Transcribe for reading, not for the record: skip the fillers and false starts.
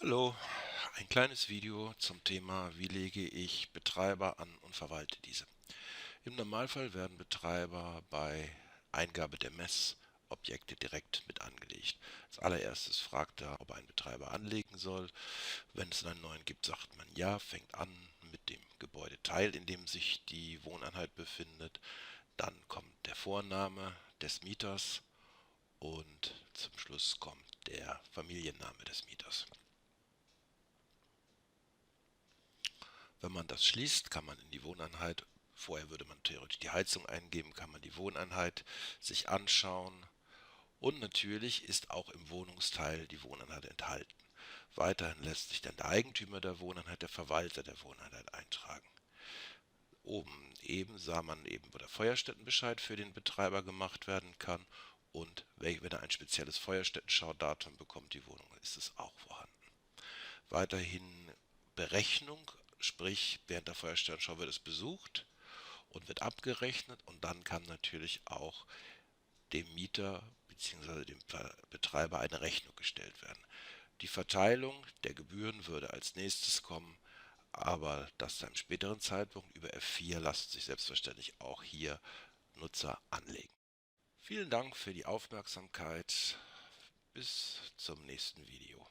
Hallo, ein kleines Video zum Thema, wie lege ich Betreiber an und verwalte diese. Im Normalfall werden Betreiber bei Eingabe der Messobjekte direkt mit angelegt. Als allererstes fragt er, ob er einen Betreiber anlegen soll. Wenn es einen neuen gibt, sagt man ja, fängt an mit dem Gebäudeteil, in dem sich die Wohneinheit befindet. Dann kommt der Vorname des Mieters und zum Schluss kommt der Familienname des Mieters. Wenn man das schließt, kann man in die Wohneinheit, vorher würde man theoretisch die Heizung eingeben, kann man die Wohneinheit sich anschauen und natürlich ist auch im Wohnungsteil die Wohneinheit enthalten. Weiterhin lässt sich dann der Eigentümer der Wohneinheit, der Verwalter der Wohneinheit eintragen. Oben eben sah man eben, wo der Feuerstättenbescheid für den Betreiber gemacht werden kann und wenn er ein spezielles Feuerstättenschaudatum bekommt, die Wohnung, ist es auch vorhanden. Weiterhin Berechnung, sprich während der Feuersternschau wird es besucht und wird abgerechnet und dann kann natürlich auch dem Mieter bzw. dem Betreiber eine Rechnung gestellt werden. Die Verteilung der Gebühren würde als nächstes kommen, aber das zu einem späteren Zeitpunkt über F4 lassen sich selbstverständlich auch hier Nutzer anlegen. Vielen Dank für die Aufmerksamkeit. Bis zum nächsten Video.